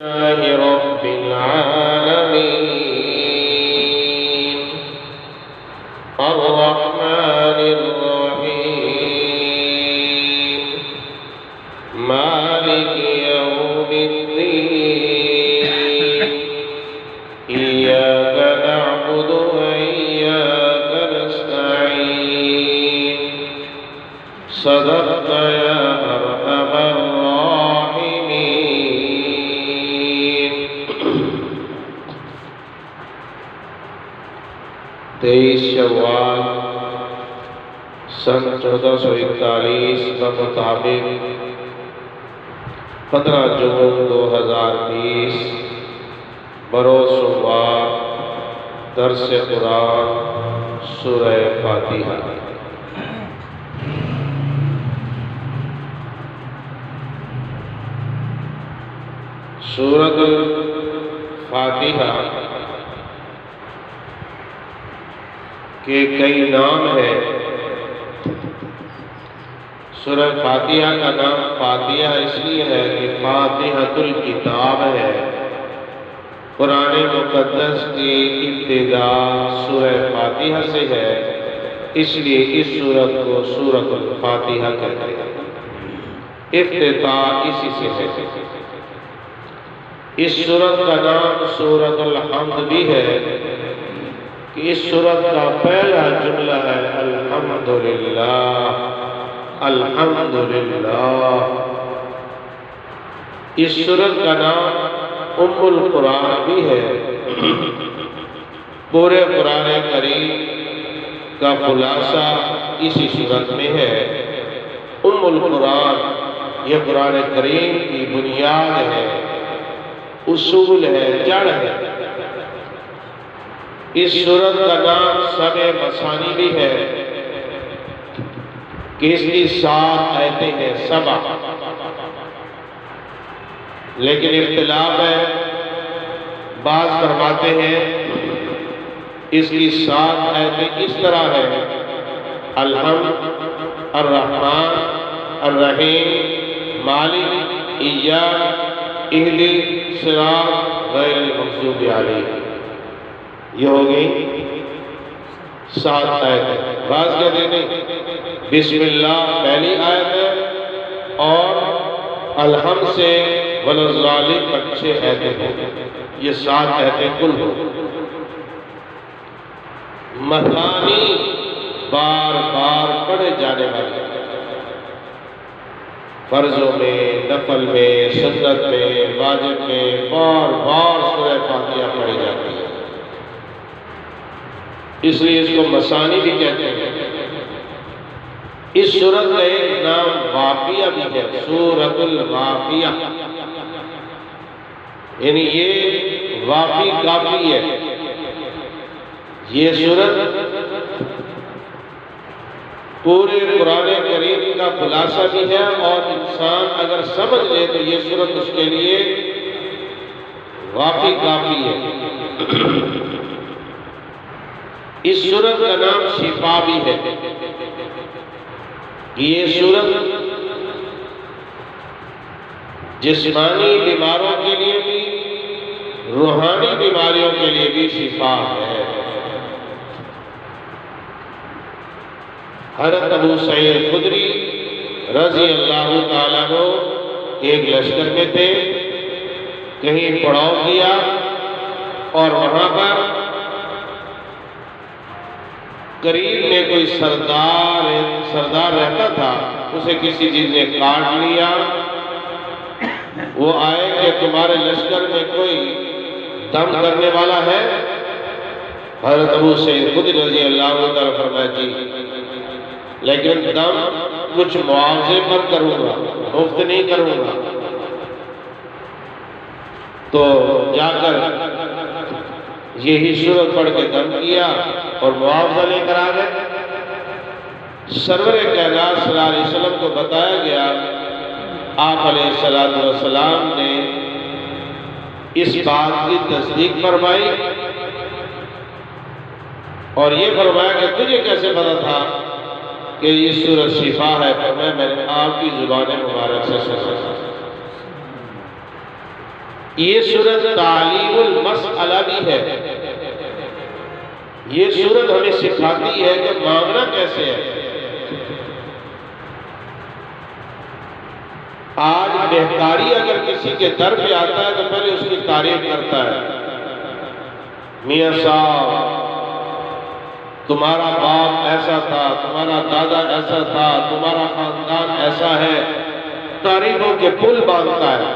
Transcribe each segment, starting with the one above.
لله رب العالمين الرحمن الرحيم مالك يوم الدين إياك نعبد وإياك نستعين صدقت يا أرحم الراحمين 23 شوال سن 1441 کا مطابق 15 جون 2020 بروز سوموار درس قرآن سورہ فاتحہ۔ سورۃ الفاتحہ کے کئی نام ہیں۔ سورہ فاتحہ کا نام فاتحہ اس لیے ہے کہ فاتحۃ الکتاب ہے۔ قرآن مقدس کی ابتدا سورہ فاتحہ سے ہے، اس لیے اس سورت کو سورۃ الفاتحہ کہتے ہیں۔ افتتاح اسی سے ہے۔ اس سورت کا نام سورۃ الحمد بھی ہے کہ اس سورت کا پہلا جملہ ہے الحمدللہ الحمدللہ۔ اس سورت کا نام ام القرآن بھی ہے۔ پورے قرآن کریم کا خلاصہ اسی سورت میں ہے۔ ام القرآن یہ قرآن کریم کی بنیاد ہے، اصول ہے، جڑ ہے۔ اس سورت کا نام سبع مثانی بھی ہے کہ اس کی 7 آیتیں ہیں، 7، لیکن اختلاف ہے۔ بعض فرماتے ہیں اس کی 7 آیتیں اس طرح ہیں: الحمد، الرحمن، الرحیم، مالک، ایاک، اہدی صراط غیر المغضوب علیہم۔ یہ ہوگی 7 آیتیں۔ بعض کہتے ہیں نہیں، بسم اللہ پہلی آیت ہے اور الحمد سے وللظالم 6 آیتیں ہیں۔ یہ 7 آیتیں کل ہو۔ مثانی بار بار پڑھے جانے والے، فرضوں میں، نفل میں، سنت میں، واجب میں بار بار سورہ فاتحہ پڑھی جاتی ہے، اس لیے اس کو مثانی بھی کہتے ہیں۔ اس سورت کا ایک نام واقعہ بھی ہے، سورۃ الواقعہ، یعنی یہ واقعی کافی ہے۔ یہ سورت پورے قرآن کریم کا خلاصہ بھی ہے، اور انسان اگر سمجھ لے تو یہ سورت اس کے لیے واقعی کافی ہے۔ اس سورت کا نام شفا بھی ہے۔ یہ سورت جسمانی بیماروں کے لیے بھی، روحانی بیماریوں کے لیے بھی شفا ہے۔ حضرت ابو سعید خدری رضی اللہ تعالیٰ عنہ ایک لشکر میں تھے، کہیں پڑاؤ کیا اور وہاں پر قریب میں کوئی سردار رہتا تھا، اسے کسی چیز نے کاٹ لیا۔ وہ آئے کہ تمہارے لشکر میں کوئی دم کرنے والا ہے؟ حضرت ابو سعید خدری رضی اللہ تعالیٰ فرمایا جی، لیکن دم کچھ معاوضے پر کروں گا، مفت نہیں کروں گا۔ تو جا کر یہی سورت پڑھ کے دم کیا اور معاوضہ لے کر آ گئے۔ سرور کائنات صلی اللہ علیہ وسلم کو بتایا گیا، آپ علیہ السلام نے اس بات کی تصدیق فرمائی اور یہ فرمایا کہ تجھے کیسے پتا تھا کہ یہ سورت شفا ہے؟ فرمایا میں نے آپ کی زبان مبارک سے سنا۔ یہ سورت تعلیم المسئلہ بھی ہے. یہ سورت ہمیں سکھاتی ہے کہ مانگنا کیسے ہے. آج بہکاری اگر کسی کے در پہ آتا ہے تو پہلے اس کی تعریف کرتا ہے. میاں صاحب تمہارا باپ ایسا تھا، تمہارا دادا ایسا تھا، تمہارا خاندان ایسا ہے، تعریفوں کے پل باندھتا ہے.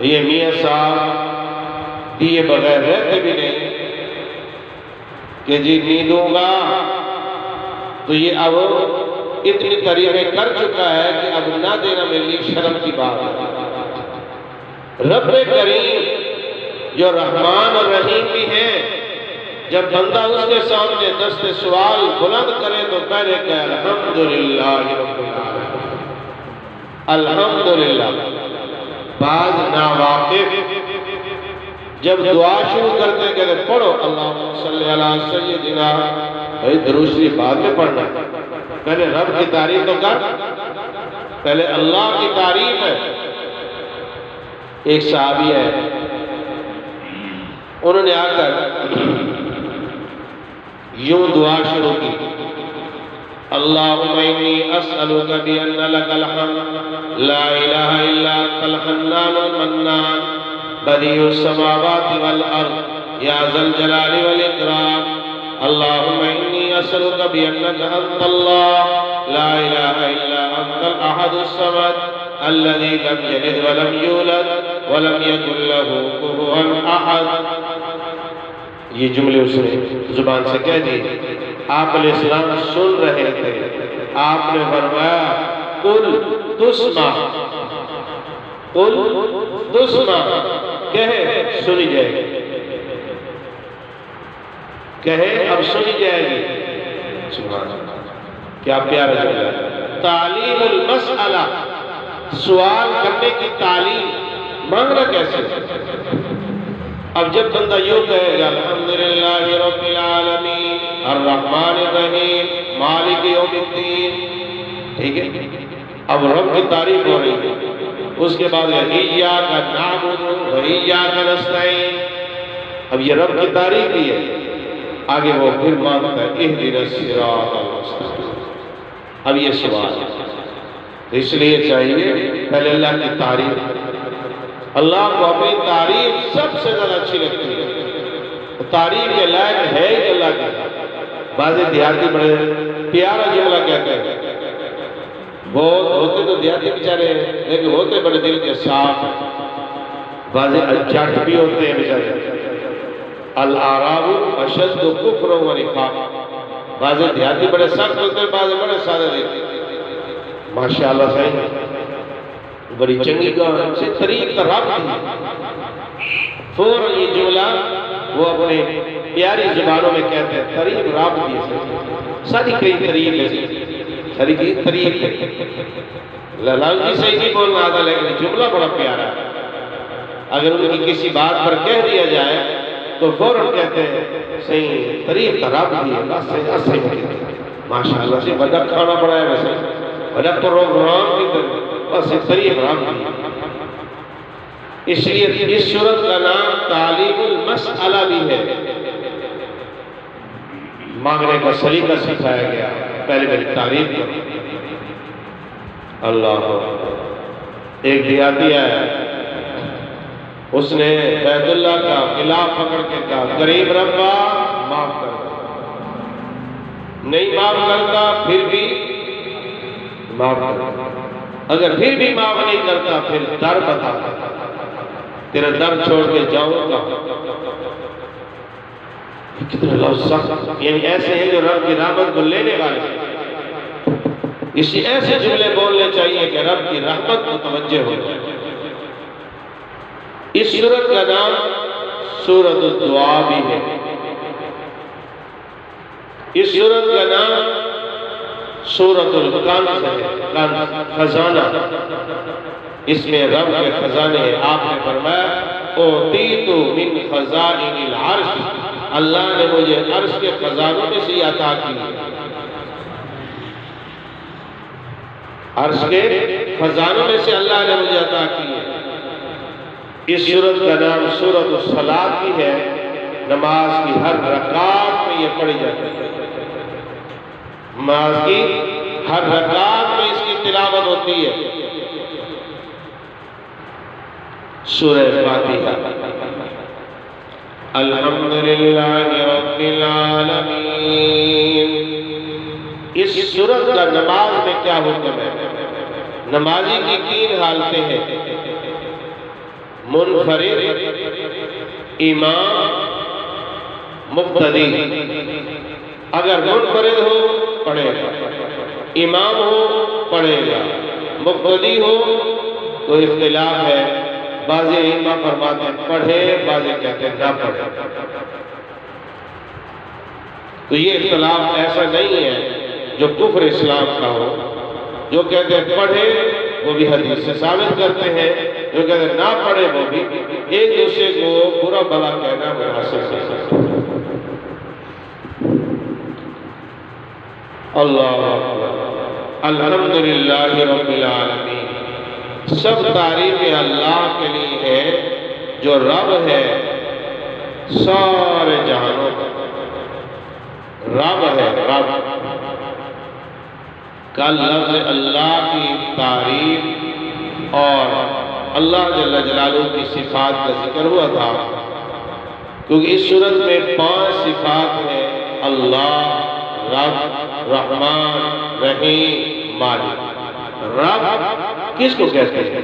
یہ میاں صاحب دیے بغیر رہتے بھی نہیں کہ جی نہیں دوں گا، تو یہ اب اتنی تعریفیں کر چکا ہے کہ اب نہ دینا میرے لیے شرم کی بات ہے. رب کریم جو رحمان اور رحیم بھی ہیں، جب بندہ اس کے سامنے دست سوال بلند کرے تو پہلے کہ الحمدللہ رب العالمین. الحمدللہ. بعض ناواقف جب دعا شروع کرتے ہیں کہتے پڑھو اللہم صلی علی سیدنا، بھائی درود شریف بعد میں پڑھنا ہے، پہلے رب کی تعریف تو کر، پہلے اللہ کی تعریف ہے. ایک صحابی ہے، انہوں نے آ کر یوں دعا شروع کی، اللہم انی اسألک بأن لک الحمد لا الہ الا انت الحنان المنان بدیع السماوات والارض یا ذا الجلال والاکرام. اللہم انی اسألک بأنک انت اللہ لا الہ الا انت الاحد الصمد الذي لم يلد ولم يولد ولم يكن له كفوا احد. یہ جملے اس نے زبان سے کہہ دی. آپ علیہ السلام سن رہے تھے. آپ نے فرمایا قل تسمع، قل تسمع، کہے سنی جائے گی، کہے اب سنی جائے گی. سبحان اللہ، کیا پیارا جملہ ہے. تعلیم المسئلہ، سوال کرنے کی تعلیم. مانگنا کیسے؟ اب جب بندہ یوں کہے گا الحمدللہ رب العالمین الرحمن الرحیم مالک یوم الدین، ٹھیک ہے، اب رب کی تعریف ہو رہی ہے. اس کے بعد ایاک نعبد و ایاک نستعین، اب یہ رب کی تعریف بھی ہے. آگے وہ پھر مانگتا ہے اہدنا الصراط المستقیم. اب یہ سوال ہے، اس لیے چاہیے پہلے اللہ کی تعریف. اللہ کو اپنی تعریف سب سے زیادہ اچھی لگتی ہے. تعریف کے لائق ہے ہی اللہ کا. بعض دیہاتی بڑے پیارا جملہ کہتے ہیں، بہت ہوتے تو دیہاتی بیچارے ہیں لیکن ہوتے بڑے دل کے صاف ہیں. بعض جٹ بھی ہوتے ہیں بیچارے. الاعراب اشد کفر و نفاق. بعض دیہاتی بڑے سخت ہوتے ہیں، بعض بڑے سادے دل. ماشاءاللہ صحیح بڑی چنگی گاہ سے طریق کا رب دی. فوراً یہ جملہ وہ اپنے پیاری زبانوں میں کہتے ہیں طریق رب دی. ساری کئی طریق ہے، ساری کئی طریق ہے. لفظ بھی صحیح نہیں بولنا آتا لیکن جملہ بڑا پیارا ہے. اگر ان کی کسی بات پر کہہ دیا جائے تو فوراً کہتے ہیں صحیح طریق کا رب دی ہے. بس صحیح ماشاءاللہ سے بڑا کھانا پڑا ہے، ویسے بڑا پروگرام کی طرح بس طریق رب دی. اس لیے اس سورت کا نام تعلیم المسئلہ بھی ہے. مانگنے کا سلیقہ سکھایا گیا. پہلے میری تعریف کرو. اللہ ایک دیہاتی آیا، اس نے بیت اللہ کا قلعہ پکڑ کے کہا غریب ربا معاف کر دو. نہیں معاف کرتا پھر بھی معاف کر. اگر پھر بھی معاف نہیں کرتا پھر در بتا، تیرا در چھوڑ کے جاؤں گا. کتنے لفظ سخت، یعنی ایسے ہیں جو رب کی رحمت کو لینے والے ہیں. اسی ایسے جملے بولنے چاہیے کہ رب کی رحمت کو توجہ ہو جائے. اس سورت کا نام سورت الدعا بھی ہے. اس سورت کا نام سورت الکنز ہے. کنز خزانہ، اس میں رب کے خزانے ہیں. آپ نے فرمایا اوتیت من خزائن العرش، اللہ نے مجھے عرش کے خزانوں میں سے عطا کی. عرش کے خزانوں میں سے اللہ نے مجھے عطا کی ہے. اس سورت کا نام سورۃ الصلاۃ بھی ہے، نماز کی ہر رکعت میں یہ پڑھی جاتی ہے، نماز کی ہر رکعت میں اس کی تلاوت ہوتی ہے۔ سورہ فاتحہ۔ الحمدللہ رب العالمین۔ اس سورت کا نماز میں کیا حکم ہے؟ نمازی کی 3 حالتیں ہیں: منفرد، امام، مقتدی۔ اگر منفرد ہو پڑھے گا، امام ہو پڑھے گا، مقتدی ہو تو اختلاف ہے، بعض ائمہ فرماتے ہیں پڑھے، بعض کہتے ہیں نہ پڑھے۔ تو یہ اختلاف ایسا نہیں ہے جو کفر اسلام کا ہو۔ جو کہتے ہیں پڑھے وہ بھی حدیث سے ثابت کرتے ہیں، جو کہتے ہیں نہ پڑھے وہ بھی ایک دوسرے کو برا بھلا کہنا مناسب ہے۔ اللہ اکبر۔ الحمدللہ رب العالمین۔ سب تعریف اللہ کے لیے ہے جو رب ہے سارے جہانوں کا، رب ہے، رب کا لفظ اللہ کی تعریف اور اللہ جل جلالہ کی صفات کا ذکر ہوا تھا، کیونکہ اس صورت میں 5 صفات ہیں: اللہ، رب، رحمان، رحیم، مالک۔ رب کس کو کہتے ہیں؟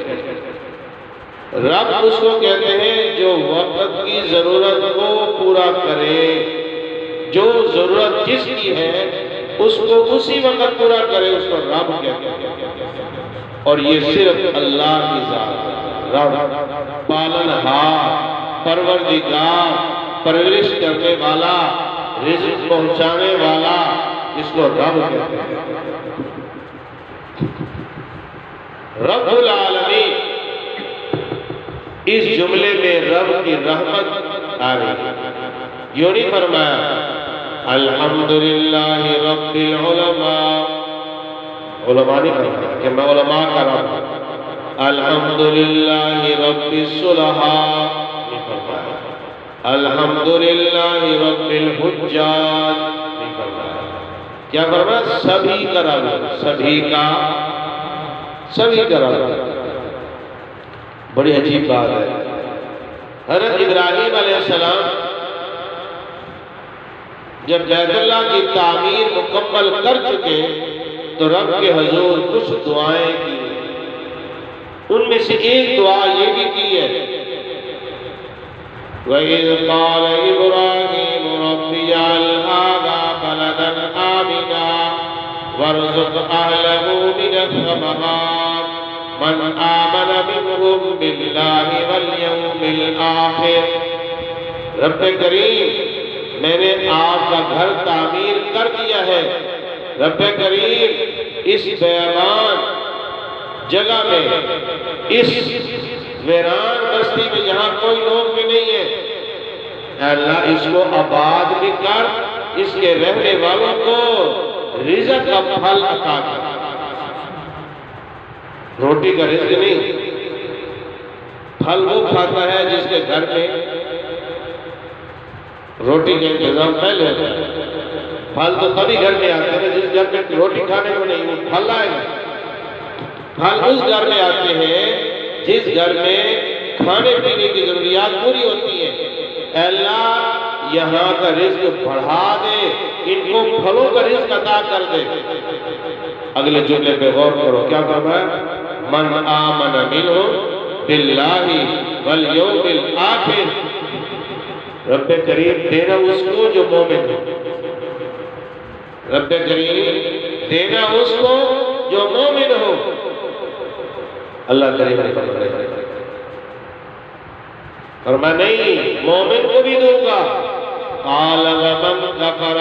رب اس کو کہتے ہیں جو وقت کی ضرورت کو پورا کرے، جو ضرورت جس کی ہے اس کو اسی وقت پورا کرے، اس کو رب کہتے ہیں۔ اور یہ صرف اللہ کی ذات ہے۔ رب پالنہار، پروردگار، پرورش کرنے والا، رزق پہنچانے والا، اس کو رب کہتے ہیں۔ رب العالمین، اس جملے میں رب کی رحمت آ رہی، یوں نہیں فرمایا الحمدللہ رب العلماء، علماء نہیں فرمایا کہ میں علماء کا رب ہوں۔ الحمدللہ رب الصلحاء نہیں فرمایا، الحمدللہ رب الحجاج نہیں فرمایا۔ کیا فرمایا؟ سبھی کا رب، سبھی کا رب۔ بڑی عجیب بات ہے۔ حضرت ابراہیم علیہ السلام جب بیت اللہ کی تعمیر مکمل کر چکے تو رب کے حضور کچھ دعائیں کی، ان میں سے ایک دعا یہ بھی کی ہے: وَإِذْ قَالَ إِبْرَاهِيمُ رَبِّ اجْعَلْ هَٰذَا بَلَدًا آمِنًا وَارْزُقْ أَهْلَهُ مِنَ الثَّمَرَاتِ مَنْ آمَنَ مِنْهُمْ بِاللَّهِ وَالْيَوْمِ الْآخِرِ۔ رب کریم، میں نے آپ کا گھر تعمیر کر دیا ہے، رب کریم اس بیابان جگہ میں، اس ویران بستی میں جہاں کوئی لوگ بھی نہیں ہے، اے اللہ اس کو آباد بھی کر، اس کے رہنے والوں کو رزق کا پھل عطا کر۔ روٹی کا رزق نہیں، پھل وہ کھاتا ہے جس کے گھر میں روٹی کا انتظام پہلے ہوتا ہے۔ پھل تو تبھی گھر میں آتے ہیں جس گھر میں روٹی کھانے کو نہیں، وہ پھل آئے گا۔ پھل اس گھر میں آتے ہیں جس گھر میں کھانے پینے کی ضروریات پوری ہوتی ہیں۔ اے اللہ یہاں کا رزق بڑھا دے، ان کو پھلوں کا رزق عطا کر دے۔ اگلے جملے پہ غور کرو، کیا فرمایا؟ من آمن منہم باللہ والیوم الآخر۔ رب کریم دینا اس کو جو مومن ہو، رب کریم دینا اس کو جو مومن ہو۔ اللہ کریم نے فرمایا نہیں، مومن کو بھی دوں گا۔ قال ومن کفر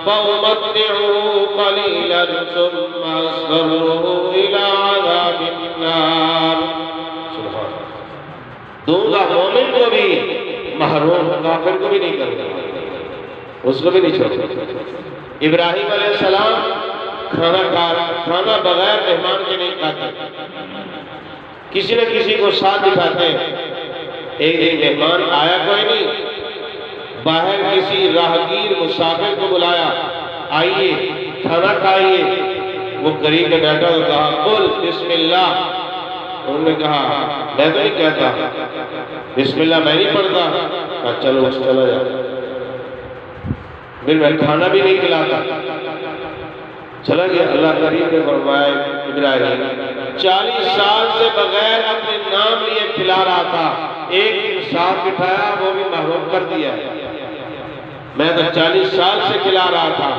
فأمتعه قليلا ثم أضطره إلى عذاب النار۔ سبحان اللہ، دوں گا مومن کو بھی، محروم کافر کو بھی نہیں کروں گا، اس کو بھی نہیں چھوڑوں۔ ابراہیم علیہ السلام کھانا بغیر مہمان کے نہیں کھاتے، کسی نہ کسی کو ساتھ دکھاتے ہیں۔ ایک دن مہمان آیا کوئی نہیں، باہر کسی راہگیر مسافر کو بلایا، آئیے کھانا کھائیے۔ وہ قریب میں بیٹھا تو کہا قل بسم اللہ۔ انہوں نے کہا میں تو نہیں کہتا، بسم اللہ میں نہیں پڑھتا۔ کہا چلو چلا جا، پھر میں کھانا بھی نہیں کھلاتا، چلا گیا۔ اللہ کریم نے فرمایا ابراہیم 40 سال سے بغیر اپنے نام لیے کھلا رہا تھا، ایک دن ساتھ بٹھایا وہ بھی محروم کر دیا۔ میں تو 40 سال سے کھلا رہا تھا،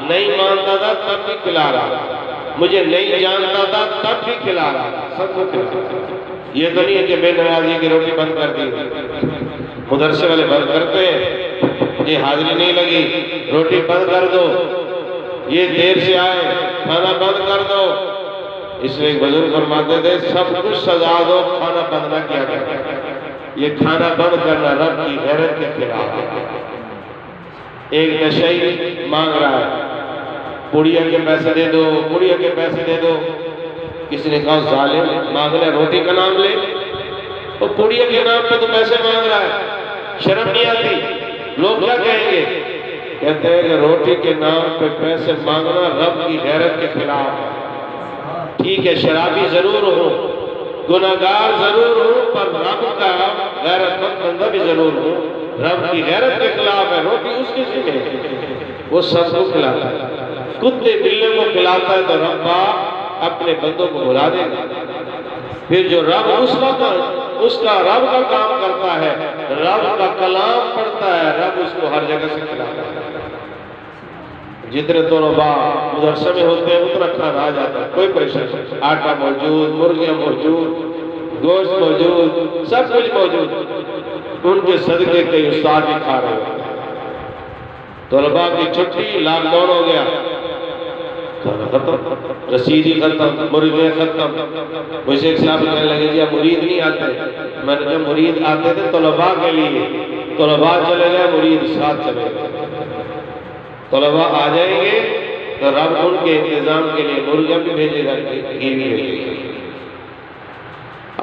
نہیں مانتا تھا تب بھی کھلا رہا تھا، مجھے نہیں جانتا تھا تب بھی کھلا رہا تھا، سب کو کھلا رہا تھا۔ یہ تو نہیں ہے کہ بے نمازی کی روٹی بند کر دی، مدرسے والے بند کرتے ہیں، یہ حاضری نہیں لگی روٹی بند کر دو، یہ دیر سے آئے کھانا بند کر دو۔ اس لیے ایک بزرگ فرماتے تھے سب کچھ سزا دو، کھانا بند نہ کیا کرو۔ یہ کھانا بند کرنا رب کی غیرت کے خلاف ہے۔ ایک نشئی مانگ رہا ہے، پوڑیا کے پیسے دے دو، پوڑیا کے پیسے دے دو۔ کسی نے کہا ظالم، مانگنا روٹی کا نام لے، وہ پوڑیا کے نام پہ تو پیسے مانگ رہا ہے، شرم نہیں آتی؟ لوگ کیا کہیں گے؟ کہتے ہیں کہ روٹی کے نام پہ پیسے مانگنا رب کی غیرت کے خلاف ہے۔ ٹھیک ہے شرابی ضرور ہوں، گناہگار ضرور ہوں، پر رب کا غیرت مند بندہ بھی ضرور ہوں۔ رب کی غیرت کے خلاف ہے، روٹی اس کی ذمہ ہے، وہ سب کو کھلاتا ہے، کتے بلے کو کھلاتا ہے تو رب اپنے بندوں کو بلا دے گا۔ پھر جو رب اس کا رب کا کام کرتا ہے، رب کا کلام پڑھتا ہے، رب اس کو ہر جگہ سے کھلاتا ہے۔ جتنے طلباء مدرسے میں ہوتے ہیں اتنا کھانا آ جاتا ہے، کوئی پریشانی نہیں، آٹا موجود، مرغیاں موجود، گوشت موجود، سب کچھ موجود، ان کے صدقے کے استاد بھی کھا رہے ہوتے ہیں۔ طلباء کی چھٹی، لاک ڈاؤن ہو گیا، کھانا ختم، رسیدی ختم، مرغیاں ختم۔ مجھے ایک صاحب کہنے لگے جی مرید نہیں آتے، میں نے کہا مرید آتے تھے طلباء کے لیے، طلباء چلے گئے مرید ساتھ چلے گئے۔ طلباء آ جائیں گے تو رب ان کے انتظام کے لیے مرغیاں بھی بھیجے گا، گھی بھی بھیجے گا۔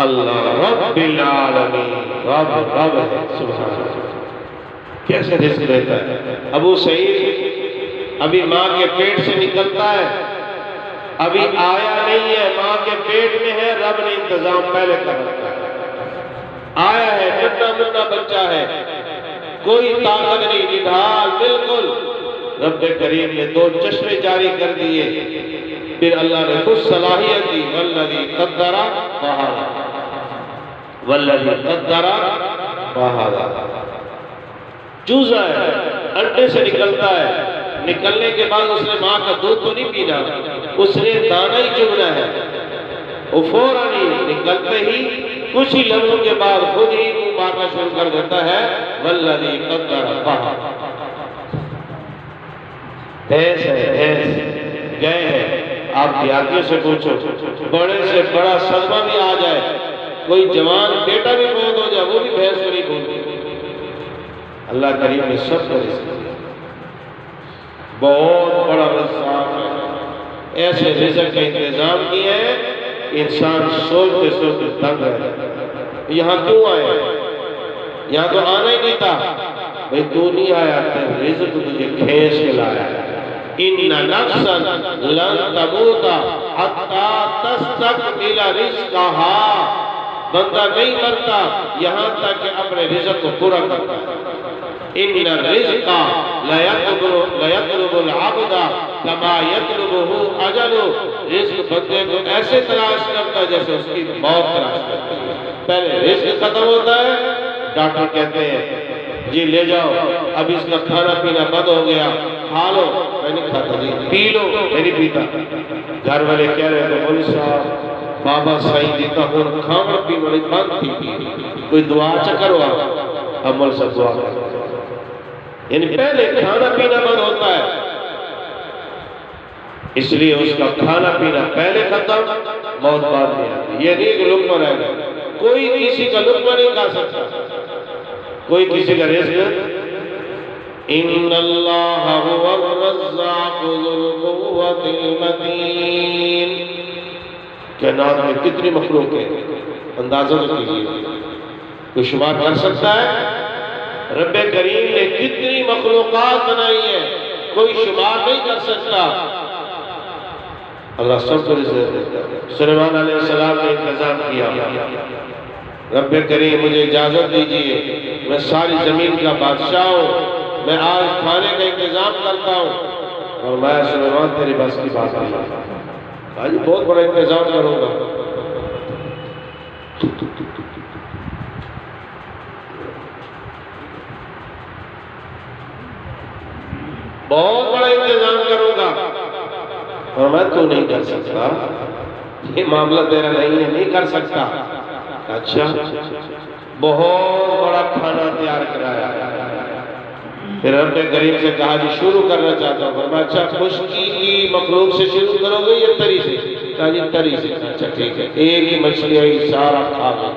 اللہ رب العالمین، رب ہے سبحان اللہ، کیسے رزق دیتا ہے۔ ابو سعید ابھی ماں کے پیٹ سے نکلتا ہے، ابھی آیا نہیں ہے، ماں کے پیٹ میں ہے، رب نے انتظام پہلے کر رکھا ہے۔ آیا ہے ننھا منھا بچہ ہے، کوئی طاقت نہیں، نڈھال بالکل، رب کریم نے 2 چشمے جاری کر دیے، پھر اللہ نے خود صلاحیت دی، والذی قدر فہدی، والذی قدر فہدی۔ چوزا ہے، انڈے سے نکلتا ہے، نکلنے کے بعد اس نے ماں کا دودھ تو نہیں پینا، اس نے دانہ ہی چگنا ہے، وہ فوراً ہی نکلتے ہی کچھ ہی لمحوں کے بعد خود ہی منہ مارنا شروع کر دیتا ہے، والذی قدر فہدی۔ بھینس ہے، بھینس گئے ہیں، آپ دیہاتیوں سے پوچھو، بڑے سے بڑا صدمہ بھی آ جائے، کوئی جوان بیٹا بھی فوت ہو جائے، وہ بھی بھینس کو نہیں بھولتے۔ اللہ کریم نے سب کو رزق دیا، بہت بڑا رزاق ہے، ایسے رزق کا انتظام کیا ہے انسان سوچتے سوچتے دنگ رہے۔ یہاں کیوں آئے؟ یہاں تو آنا ہی نہیں تھا، بھئی تو نہیں آیا تھا، رزق تجھے کھینچ کے لایا ہے۔ ان نفسا لن تموت حتی تستکمل رزقها، بندہ نہیں مرتا یہاں تک کہ اپنے رزق کو پورا کرتا ہے۔ ان الرزق لیطلب العبد کما یطلبہ اجلہ، رزق بندے کو ایسے تلاش کرتا ہے جیسے اس کی موت تلاش کرتا ہے۔ پہلے رزق ختم ہوتا ہے، ڈاکٹر کہتے ہیں جی لے جاؤ، اب اس کا کھانا پینا بند ہو گیا، کھا لو، میں نہیں کھاتا جی، پی لو، میں نہیں پیتا۔ گھر والے کہہ رہے تھے مولوی صاحب بابا سائیں دیتا ہوں کھانا پینا بند تھی، کوئی دعا چکر ہوا، اب مول صاحب دعا کرتا ہے، یعنی پہلے کھانا پینا بند ہوتا ہے، اس لیے اس کا کھانا پینا پہلے ختم، موت بعد میں آتی۔ یہ نہیں کہ لقمہ رہ گیا، کوئی کسی کا لقمہ نہیں کھا سکتا، کوئی کسی کا رزق۔ ان اللہ هو الرزاق ذو القوة المتین، کائنات میں کتنی مخلوق ہے، اندازہ تو کیجیے، کوئی شمار کر سکتا ہے؟ رب کریم نے کتنی مخلوقات بنائی ہیں، کوئی شمار نہیں کر سکتا۔ اللہ سب کو رزق دیتا ہے۔ سلیمان علیہ السلام نے انتظام کیا، رب کریم مجھے اجازت دیجیے، میں ساری زمین کا بادشاہ ہوں، میں آج کھانے کا انتظام کرتا ہوں، اور میں سلیمان تیری بس کی بات نہیں، آج بہت بڑا انتظام کروں گا۔ بہت بڑا انتظام کروں گا، اور میں تو نہیں کر سکتا، یہ معاملہ تیرا نہیں ہے، نہیں کر سکتا۔ اچھا، بہت بڑا کھانا تیار کرایا، پھر رب کریم سے کہا جی شروع کرنا چاہتا ہوں، فرمایا اچھا خشکی کی مخلوق سے شروع کرو گے یا تری سے؟ کہا جی تری سے۔ اچھا ٹھیک ہے، ایک ہی مچھلی آئی سارا کھا گیا،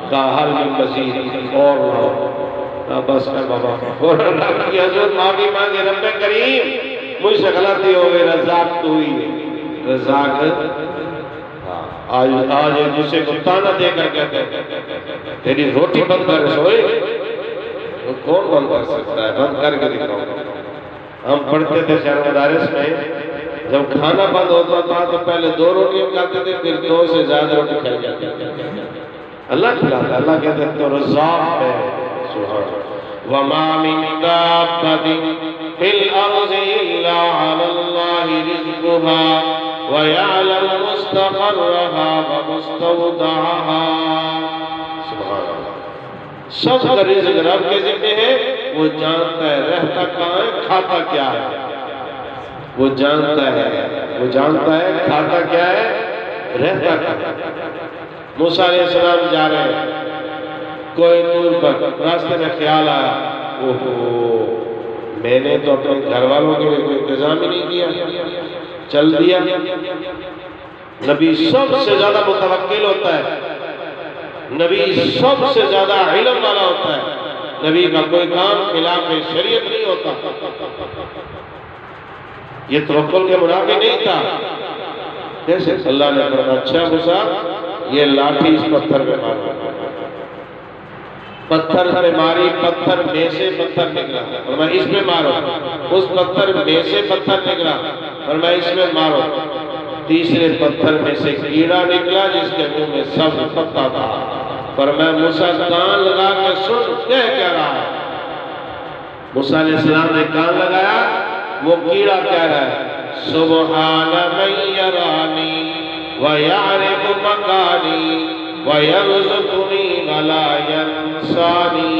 کہا حل من مزید، اور لاؤ، بس کر بابا، فوراً رب کی حضور معافی مانگے، رب کریم مجھ سے غلطی ہو گئی، رزاق تو ہوئی ہے، رزاق آج جسے کو تانا دے کر کہتے ہیں تیری روٹی بند کر سوئے، وہ کون بند کر سکتا ہے؟ بند کر کے دکھاؤ۔ ہم پڑھتے تھے شہر مدارس میں، جب کھانا بند ہوتا تھا تو پہلے 2 روٹیاں کھاتے تھے، پھر 2 سے زیادہ روٹی کھائی جاتی تھی۔ اللہ کھلاتا ہے، اللہ کہتے ہیں تو رزاق ہے۔ سبحان وَمَا مِن دَابَّةٍ فِي الْأَرْضِ إِلَّا عَلَى اللَّهِ رِزْقُهَا وَيَعْلَمُ مُسْتَقَرَّهَا وَمُسْتَوْدَعَهَا۔ سبحان اللہ، سب کا رزق رب کے ذمہ ہے، وہ جانتا ہے رہتا کہاں ہے، کھاتا کیا ہے، وہ جانتا ہے، وہ جانتا ہے کھاتا کیا ہے، رہتا کیا ہے۔ موسیٰ علیہ السلام جا رہے ہیں کوئی دور پر، راستے میں خیال آیا، اوہو میں نے تو اپنے گھر والوں کے لیے کوئی انتظام ہی نہیں کیا، چل دیا۔ نبی سب سے زیادہ متوکل ہوتا ہے، نبی سب سے زیادہ علم والا ہوتا ہے، نبی کا کوئی کام خلاف شریعت نہیں ہوتا۔ یہ توکل کے منافی نہیں تھا۔ کیسے؟ اللہ نے فرمایا اچھا موسیٰ یہ لاٹھی اس پتھر پہ مارو، پتھر پہ ماری، پتھر میں سے پتھر نکلا، فرمایا اس پہ مارو، اس پتھر میں سے پتھر نکلا، فرمایا اس میں مارو، تیسرے پتھر میں سے کیڑا نکلا جس کے منہ میں سبز پتا تھا، فرمایا موسیٰ کان لگا کے سن کہہ رہا ہے۔ موسیٰ علیہ السلام نے کان لگایا، وہ کیڑا کہہ رہا ہے سبحان من یرانی وَيَعْرِفُ مَكَانِي وَيَرْزُقُنِي وَلَا يَنْسَانِي۔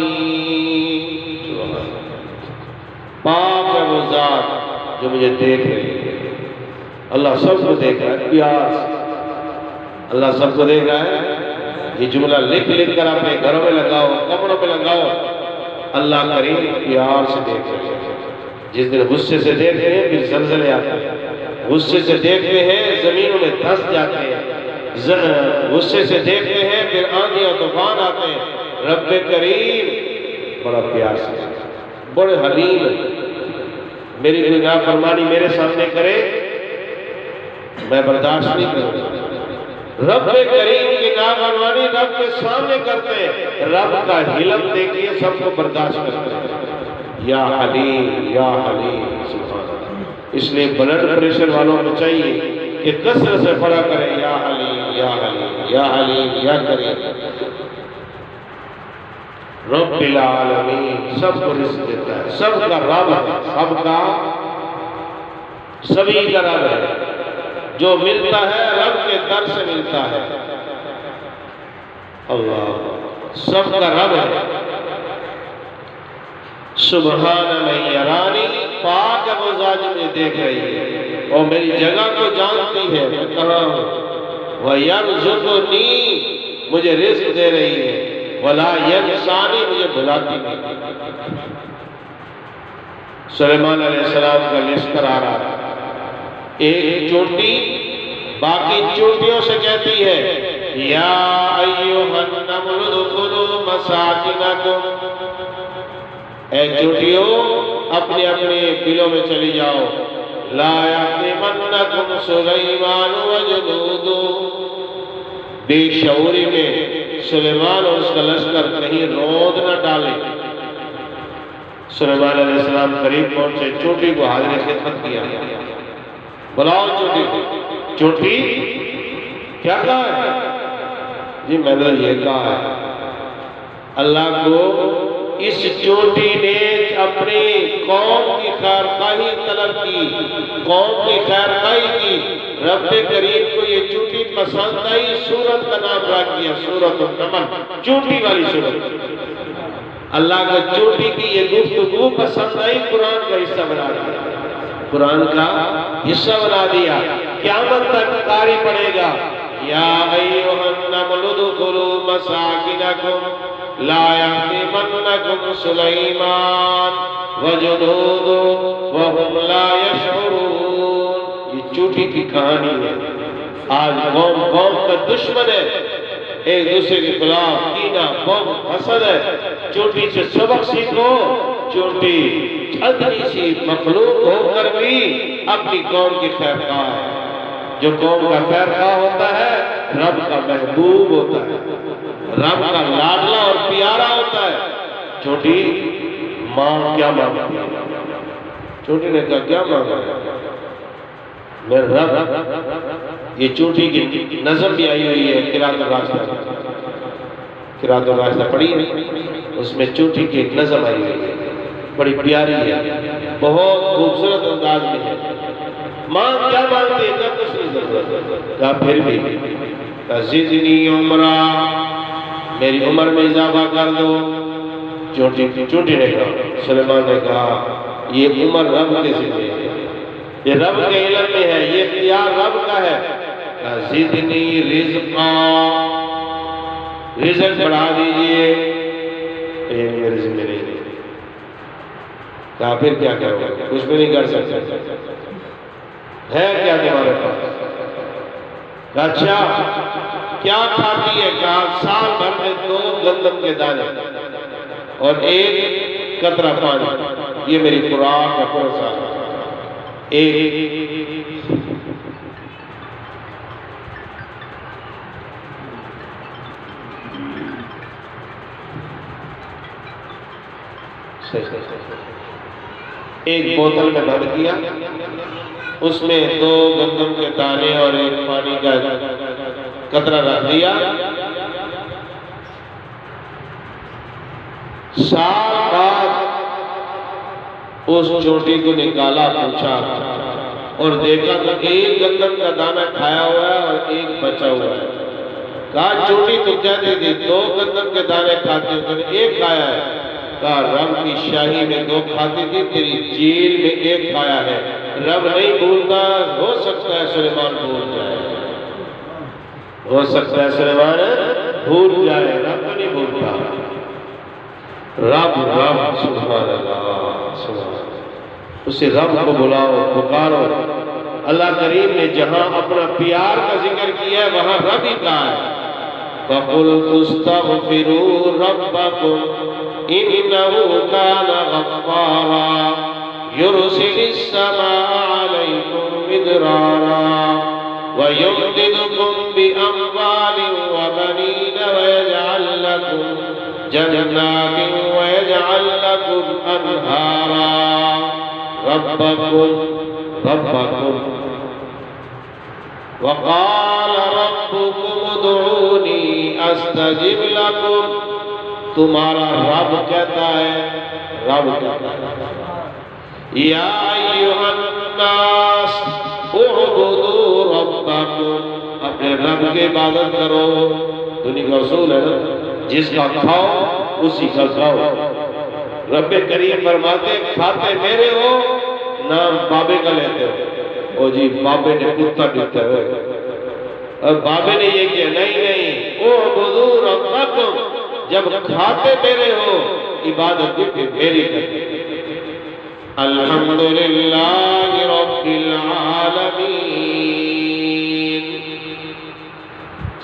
پاک ہے وہ ذات جو مجھے دیکھ رہی ہے۔ اللہ سب کو دیکھ رہا ہے، پیار سے اللہ سب کو دیکھ رہا ہے۔ یہ جملہ لکھ لکھ کر اپنے گھروں میں لگاؤ، کمروں پہ لگاؤ، اللہ کریم پیار سے دیکھ رہے ہیں۔ جس دن غصے سے دیکھتے ہیں پھر زلزلے آتے ہیں، غصے سے دیکھتے ہیں زمینوں میں دھس جاتے ہیں، غصے سے دیکھتے ہیں پھر آندھی اور طوفان آتے ہیں۔ رب کریم بڑا پیار سے، بڑے حلیم، میری کوئی نافرمانی میرے سامنے کرے میں برداشت نہیں کروں۔ رب کریم کی نافرمانی رب کے سامنے کرتے ہیں، رب کا حلم دیکھیے سب کو برداشت کرتے ہیں۔ یا حلیم یا حلیم، سبحان اللہ۔ اس لیے بلڈ پریشر والوں کو چاہیے کہ کثرت سے پڑھا کریں یا حلیم یا حلیم یا حلیم یا کریم۔ رب العالمین سب کو رزق دیتا ہے، سب کا رب ہے، سب کا سبھی کا رب ہے، جو ملتا ہے رب کے در سے ملتا ہے۔ اللہ سب کا رب ہے۔ سبحان من یرانی، پاک ہے وہ ذات مجھے دیکھ رہی ہے اور میری جگہ کو جانتی ہے میں کہاں ہوں۔ وَيَرْزُقُنِي، مجھے رزق دے رہی ہے، وَلَا يَنْسَانِي، مجھے بھلاتی نہیں۔ سلیمان علیہ السلام کا لشکر آ رہا ہے، ایک چونٹی باقی چونٹیوں سے کہتی ہے یا ایھا النمل ادخلوا مساکنکم، اے چونٹیوں اپنے اپنے بلوں میں چلی جاؤ، لا یحطمنکم سلیمان وجنودہ، بے شعوری میں سلیمان اور اس کا لشکر کہیں رود نہ ڈالے۔ سلیمان علیہ السلام قریب پہنچے، چوٹی کو حاضر خدمت کیا، بلاؤ چوٹی کو۔ چوٹی کیا کہا ہے؟ جی میں نے یہ کہا ہے اللہ کو اس چوٹی نے اپنی قوم کی خیرخواہی طلب کی، قوم کی خیرخواہی کی، رب کریم کو یہ چوٹی پسند آئی، سورت کا نام رکھ دیا سورۃ النمل، چوٹی والی سورت۔ اللہ کا چوٹی کی یہ گفتگو پسند آئی، قرآن کا حصہ بنا دیا، قرآن کا حصہ بنا دیا، قیامت تک قاری پڑے گا یا ایھا النمل ادخلوا مساکنکم لا یحطمنکم سلیمان وجنودہ وہم لا یشعرون۔ یہ چوٹی کی کہانی ہے۔ آج قوم کا دشمن ہے، ایک دوسرے کے خلاف کینہ، بغض، حسد ہے۔ چوٹی سے سبق سیکھو۔ چوٹی ادنی سی مخلوق ہو کر بھی اپنی قوم کی خیر خواہ ہے۔ جو قوم کا خیر خواہ ہوتا ہے رب کا محبوب ہوتا ہے، رب کا لاڈلا اور پیارا ہوتا ہے۔ چوٹی ماں کیا مانگتی ہے؟ چوٹی نے کہا کیا مانگا ہے میرے رب؟ یہ چوٹی کی نظم بھی آئی ہوئی ہے قرأت الراجدہ، قرأت الراجدہ پڑھی ہے، اس میں چوٹی کی ایک نظم آئی ہوئی ہے، بڑی پیاری ہے، بہت خوبصورت انداز میں ہے۔ ماں کیا مانگتی ہے؟ کیا کچھ نہیں ضرورت، کہا پھر بھی کہا زدنی عمرہ، میری عمر میں اضافہ کر دو۔ چوٹی نے کہا، سلیمان نے کہا یہ عمر رب کے ذمہ ہے، یہ رب کے علم میں ہے، یہ اختیار رب کا ہے۔ کہا زدنی رزقا، رزق بڑھا دیجئے، یہ میرے ذمہ نہیں ہے۔ کہا پھر کیا کرو؟ کچھ بھی نہیں کر سکتے، ہے کیا تمہارے پاس؟ کہا اچھا کیا کھاتی ہے؟ کہا سال بھر میں 2 گندم کے دانے اور 1 قطرہ پانی، یہ میری خوراک ہے پورا سال۔ ایک بوتل میں بھر کیا، اس میں 2 گندم کے دانے اور 1 پانی کا قطرہ رکھ دیا۔ سال بعد اس چوٹی کو نکالا، پوچھا اور دیکھا تو 1 گندم کا دانہ کھایا ہوا ہے اور 1 بچا ہوا ہے۔ کہا چوٹی تو کہتی تھی 2 گندم کے دانے کھاتی ہو، تو نے 1 کھایا ہے۔ کہا رب کی شاہی میں 2 کھاتی تھی، تیری جیل میں 1 کھایا ہے۔ رب نہیں بھولتا، ہو سکتا ہے سلیمان بھول جائے، ہو سکتا ہے سلیمان بھول جائے، رب نہیں بھولتا۔ رب سبحان اللہ، سبحان اللہ، اسے رب کو بلاؤ، پکارو۔ اللہ کریم نے جہاں اپنا پیار کا ذکر کیا ہے وہاں رب ہی کہا ہے فَقُلْتُ اسْتَغْفِرُوا رَبَّكُمْ إِنَّهُ كَانَ غَفَّارًا يُرْسِلِ السَّمَاءَ عَلَيْكُمْ مِدْرَارًا وَيُمْدِدْكُمْ بِأَمْوَالٍ وَبَنِينَ وَيَجْعَلْ لَكُمْ جَنَّاتٍ وَيَجْعَلْ لَكُمْ أَنْهَارًا ربكم وقال ربكم ادعوني استجب لكم۔ تمہارا رب کہتا ہے، رب کہتا ہے یا ایھا الناس اعبدوا ربکم، اپنے رب کی عبادت کرو۔ دنیا کا اصول ہے نا، جس کا کھاؤ اسی کا کھاؤ۔ رب کریم فرماتے کھاتے میرے ہو، نام بابے کا لیتے ہو۔ او جی بابے نے کتا دیتا ہے، اور بابے نے یہ کیا، نہیں اعبدوا ربکم، جب کھاتے میرے ہو عبادت بھی میری کرتے۔ الحمدللہ رب العالمین،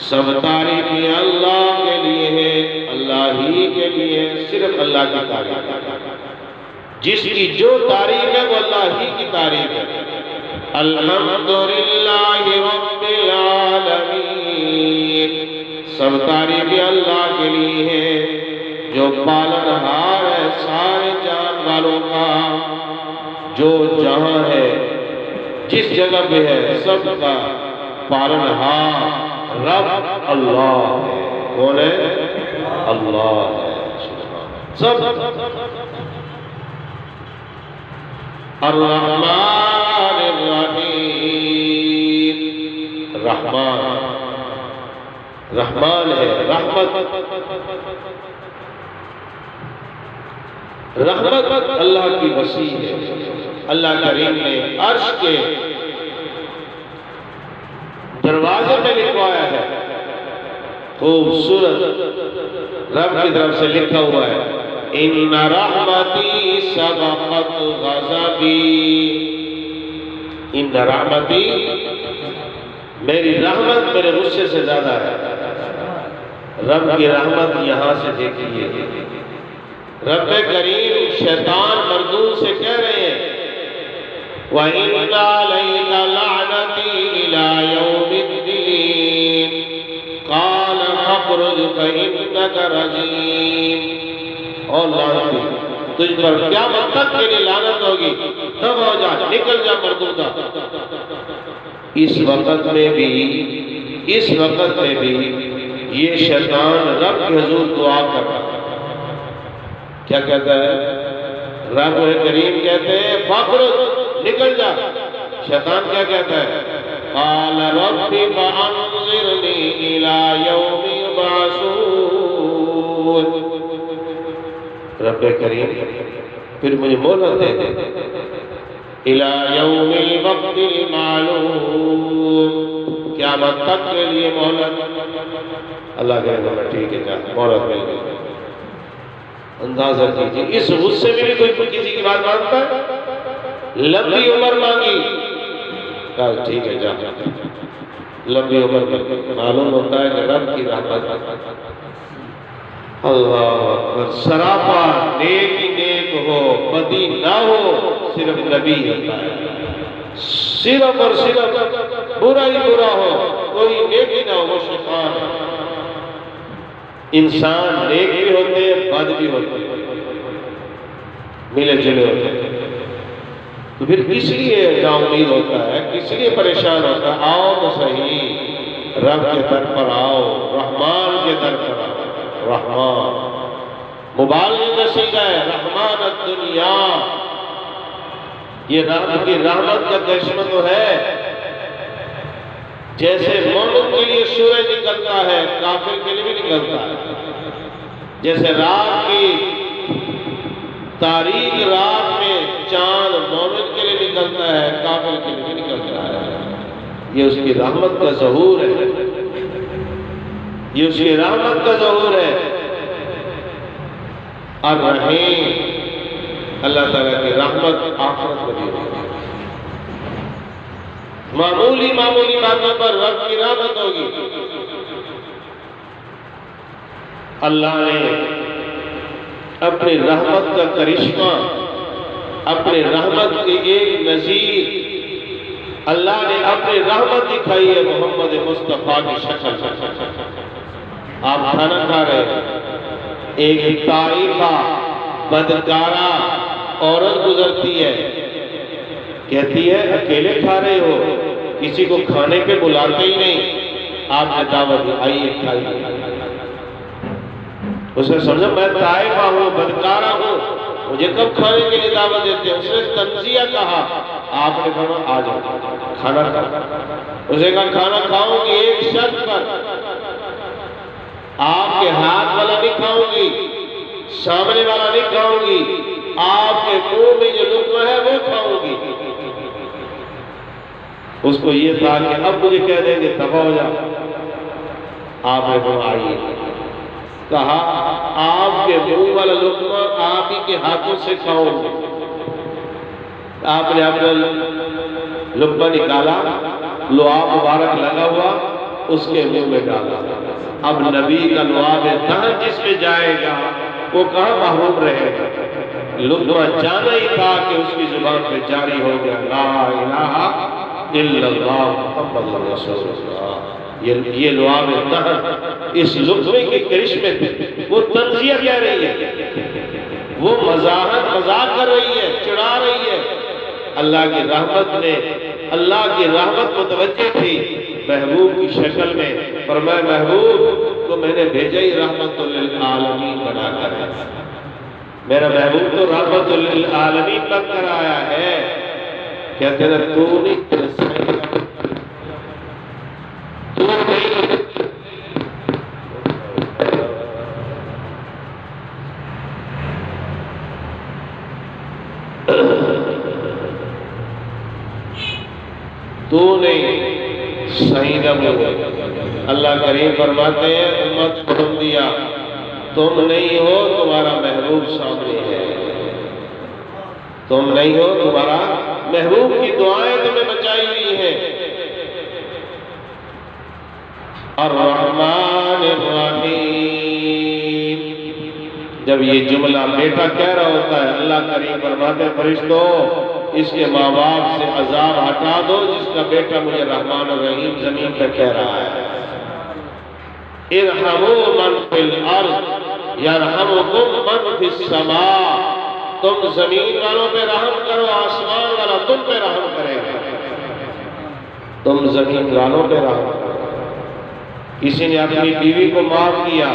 سب تعریفیں اللہ کے لیے ہے، اللہ ہی کے لیے ہے، صرف اللہ کی تعریف ہے۔ جس کی جو تعریف ہے وہ اللہ ہی کی تعریف ہے۔ الحمدللہ رب العالمین، سب تعریفیں اللہ کے لیے ہیں جو پالنہار ہے سارے جان والوں کا، جو جہاں ہے جس جگہ پہ ہے سب کا پالنہار رب اللہ ہے۔ کون ہے؟ اللہ ہے۔ سب الرحمن الرحیم، رحمان رحمان ہے، رحمت اللہ کی وسیع ہے۔ اللہ کریم نے عرش کے دروازے میں لکھوایا ہے، خوبصورت رب کی طرف سے لکھا ہوا ہے، ان رحمتی سبقت غضبی، ان رحمتی، میری رحمت میرے غصے سے زیادہ ہے۔ رب کی رحمت یہاں سے دیکھیے، رب کریم شیطان مردود سے کہہ رہے ہیں وَإِنَّ عَلَيْكَ لَعْنَتِي إِلَىٰ يَوْمِ الدِّينِ قَالَ فَاخْرُجْ فَإِنَّكَ رَجِيمٌ، اور لعنتی تجھ پر قیامت تک کے لیے لعنت ہوگی، تب ہو جا، نکل جا مردودہ۔ اس وقت میں بھی یہ شیطان رب کے حضور دعا کر رہا ہے، کیا کہتا ہے؟ رب کریم کہتے ہیں فخرج، نکل جا۔ شیطان کیا کہتا ہے؟ قال رب فانظرنی الی یوم یبعثون، رب کریم پھر مجھے مہلت دے دے الی یوم الوقت المعلوم، قیامت تک کے لیے مہلت۔ اللہ کہے گا ٹھیک ہے جا، مہلت مل گئی۔ اندازہ کیجیے اس غصے میں بھی کوئی کسی کی بات مانتا ہے؟ لمبی عمر مانگی، کہا ٹھیک ہے جا، لمبی عمر معلوم ہوتا ہے کہ رب کی رحمت۔ اللہ اکبر، سراپا نیک ہی نیک ہو بدی نہ ہو صرف نبی ہوتا ہے، صرف اور صرف برا ہی برا ہو کوئی نیک ہی نہ ہو وہ شیطان ہے۔ انسان نیک بھی ہوتے ہیں بد بھی ہوتے ہیں، ملے جلے ہوتے ہیں، تو پھر کس لیے نا امید ہوتا ہے، کس لیے پریشان ہوتا ہے؟ آؤ تو صحیح، رب کے در پر آؤ، رحمان کے در پر آؤ۔ رحمان مبالغے کا صیغہ ہے، رحمان الدنیا، یہ رب کی رحمت کا کرشمہ تو ہے۔ جیسے مومن کے لیے سورج نکلتا ہے کافر کے لیے بھی نکلتا ہے، جیسے رات کی تاریک رات میں چاند مومن کے لیے نکلتا ہے کافر کے لیے بھی نکلتا ہے، یہ اس کی رحمت کا ظہور ہے، یہ اس کی رحمت کا ظہور ہے۔ الرحیم، اللہ تعالیٰ کی رحمت آخرت میں بھی ہوگی، معمولی باتوں پر رب کی رحمت ہوگی۔ اللہ نے اپنی رحمت کا کرشمہ، اپنی رحمت کی ایک نظیر اللہ نے اپنی رحمت دکھائی ہے محمد مصطفیٰ کی شکل۔ آپ کھانا کھا رہے ہیں، ایک طائفہ بدکارہ عورت گزرتی ہے، کہتی ہے اکیلے کھا رہے ہو، کسی کو کھانے پہ بلاتے ہی نہیں، آپ نے دعوت دی، آئیے کھائیے۔ اس نے سمجھا میں طائفہ ہوں، بدکارہ ہوں، مجھے کب کھانے کے لیے دعوت دیتے ہیں؟ اس نے تنزیہ کہا، آپ نے کہا آ جاؤ کھانا کھا۔ اس نے کہا کھانا کھاؤں گی ایک شرط پر، آپ کے ہاتھ والا نہیں کھاؤں گی، سامنے والا نہیں کھاؤں گی، آپ کے منہ میں جو لقمہ ہے وہ کھاؤں گی۔ اس کو یہ تھا کہ اب مجھے کہہ دیں گے دفع ہو جا۔ آپ نے کہا آئیے، کہا آپ کے منہ والا لقمہ آپ ہی کے ہاتھوں سے کھاؤں گے۔ آپ نے اپنا لقمہ نکالا، لعاب مبارک لگا ہوا، اس کے منہ میں ڈالا۔ اب نبی کا لعاب دہن جس پہ جائے گا وہ کہاں محروم رہے گا؟ لقمہ جانا ہی تھا کہ اس کی زبان پہ جاری ہو گیا لا الہ الا اللہ محمد رسول اللہ۔ یہ لعاب دہن اس لقمے کی کرشمے پہ وہ تنزیہ کہہ رہی ہے، وہ مذاق کر رہی ہے، چڑھا رہی ہے۔ اللہ کی رحمت نے، اللہ کی رحمت متوجہ تھی محبوب کی شکل میں، فرمایا محبوب کو میں نے بھیجا ہی رحمت للعالمین بنا کر ہے، میرا محبوب تو رحمت للعالمین بن کر آیا ہے۔ کہتے ہیں تو نہیں تو نہیں صحیح نہ بولے۔ اللہ کریم فرماتے ہیں امت محمدیہ تم نہیں ہو، تمہارا محبوب سامنے ہے، تم نہیں ہو، تمہارا محبوب کی دعائیں تمہیں بچائی ہوئی ہیں۔ الرحمن الرحیم، جب یہ جملہ بیٹا کہہ رہا ہوتا ہے اللہ کریم فرماتے ہیں فرشتوں اس کے ماں باپ سے عذاب ہٹا دو جس کا بیٹا مجھے رحمان الرحیم زمین پہ کہہ رہا ہے۔ ارحموا من فی الارض یرحمکم من فی السماء، تم زمین والوں پہ رحم کرو، آسمان والا تم پہ رحم کرے گا۔ تم زمین والوں پہ رحم کرو۔ کسی نے اپنی بیوی کو معاف کیا،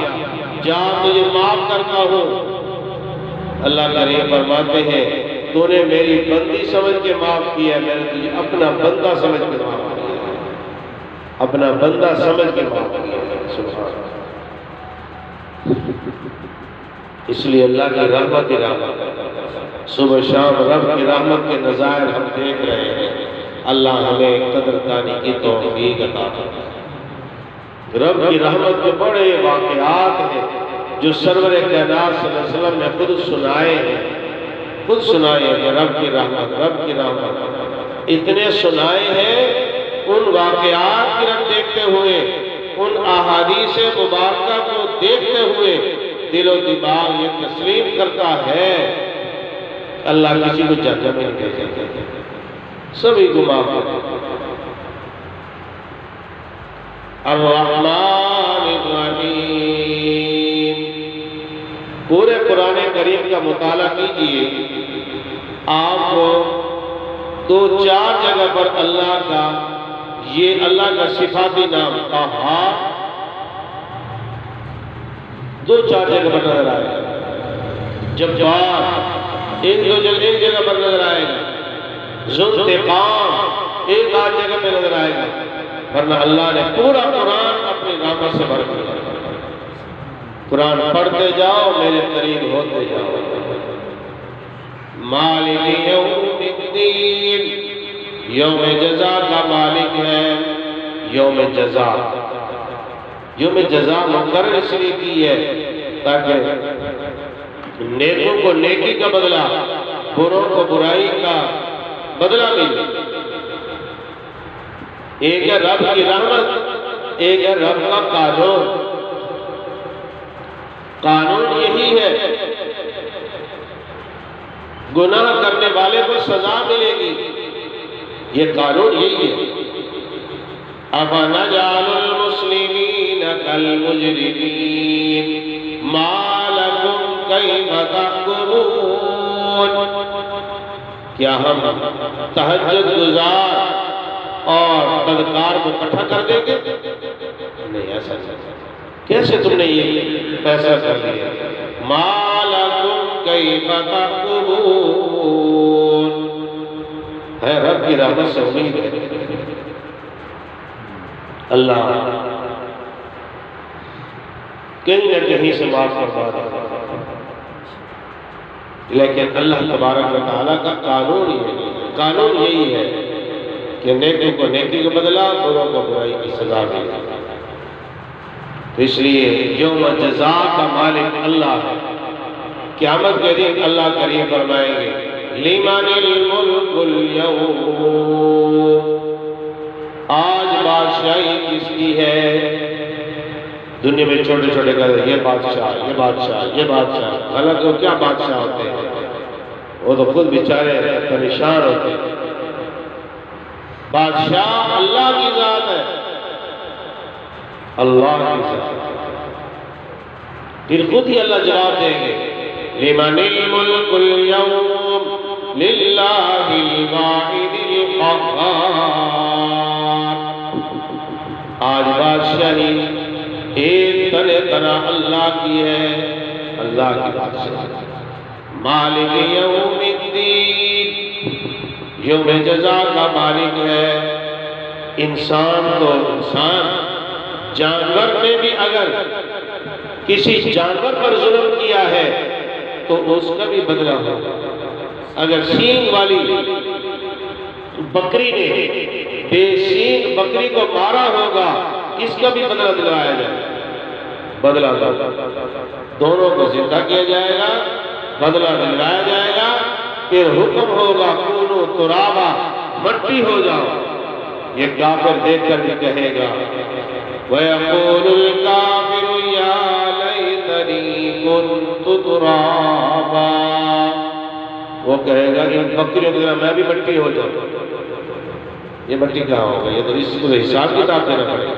جا تجھے معاف کرتا ہوں، اللہ کریم فرماتے ہیں تو نے میری بندی سمجھ کے معاف کیا، میں نے تجھے اپنا بندہ سمجھ کے معاف کیا، اپنا بندہ سمجھ کے معاف کیا۔ سبحان اس لیے اللہ کی رحمت ہی رحمت، صبح شام رب کی رحمت کے نظائر ہم دیکھ رہے ہیں۔ اللہ ہمیں قدردانی کی توفیق عطا فرمائے۔ رب کی رحمت کے بڑے واقعات ہیں جو سرور کائنات صلی اللہ علیہ وسلم نے خود سنائے ہیں، خود سنائے ہیں کہ رب کی رحمت، رب کی رحمت اتنے سنائے ہیں۔ ان واقعات کی رب دیکھتے ہوئے، ان احادیث مبارکہ کو دیکھتے ہوئے دل و دماغ یہ تسلیم کرتا ہے اللہ کسی کو جنت میں نہیں بھیجے، سبھی کو معاف کرے۔ الرحمن الرحیم، پورے قرآن کریم کا مطالعہ کیجئے، آپ کو دو چار جگہ پر اللہ کا یہ اللہ کا صفاتی نام قہار دو چار جگہ پر نظر آئے گا، جبار ایک جگہ پر نظر آئے گا، ذو انتقام ایک آدھ جگہ پہ نظر آئے گا، ورنہ اللہ نے پورا قرآن اپنی رحمت سے بھر دیا۔ قرآن پڑھتے جاؤ، میرے قریب ہوتے جاؤ۔ مالک یوم الدین، یوم جزا کا مالک ہے، یوم جزا۔ یوم جزا مقرر اس لیے کی ہے تاکہ نیکوں کو نیکی کا بدلہ، بروں کو برائی کا بدلہ ملے۔ ایک ہے رب کی رحمت، ایک ہے رب کا قانون۔ قانون یہی ہے گناہ کرنے والے کو سزا ملے گی، یہ قانون یہی ہے۔ أَفَنَجْعَلُ الْمُسْلِمِينَ كَالْمُجْرِمِينَ مَا لَكُمْ كَيْفَ تَحْكُمُونَ، کیا ہم تہجد گزار اور بدکار کو اکٹھا کر دیں گے؟ نہیں، ایسا کیسے تم نے یہ فیصلہ کر لیا؟ مَا لَكُمْ كَيْفَ تَحْكُمُونَ، ہے رب کی رحمت سے امید ہے۔ اللہ کہیں نہ کہیں سے معاف فرما دے، لیکن اللہ تبارک و تعالیٰ کا قانون یہی ہے کہ نیکوں کو نیکی کا بدلہ، بروں کو برائی کی سزا ملے۔ تو اس لیے یوم جزا کا مالک اللہ ہے۔ قیامت کے دن اللہ کریم فرمائیں گے لِمَنِ الْمُلْكُ الْيَوْمِ، آج بادشاہی کس کی ہے؟ دنیا میں چھوٹے چھوٹے کہتے یہ بادشاہ، یہ بادشاہ، یہ بادشاہ، حالانکہ وہ کیا بادشاہ ہوتے ہیں؟ وہ تو خود بیچارے پریشان ہوتے ہیں۔ بادشاہ اللہ کی ذات ہے، اللہ کی ذات۔ پھر خود ہی اللہ جواب دیں گے لمن الملک اليوم للہ الواحد القہار، آج بادشاہی ایک تنہا اللہ کی ہے، اللہ کی بادشاہی۔ مالک یوم الدین، یوم جزا کا مالک ہے۔ انسان تو انسان، جانور نے بھی اگر کسی جانور پر ظلم کیا ہے تو اس کا بھی بدلہ ہوگا۔ اگر سینگ والی بکری نے بے سینگ بکری کو مارا ہوگا، اس کا بھی بدلہ دلوایا جائے گا، بدلہ دونوں کو زندہ کیا جائے گا، بدلہ دلوایا جائے گا۔ پھر حکم ہوگا کونو ترابا، مٹی ہو جاؤ۔ یہ کافر دیکھ کر بھی کہے گا وَيَقُولُ الْكَافِرُ يَا لَيْتَنِي كُنْتُ تُرَابًا، وہ کہے گا کہ بکریوں کی طرح میں بھی مٹی ہو جاؤں۔ یہ مٹی کہاں ہوگا؟ یہ تو اس کو حساب کتاب دینا پڑے گا۔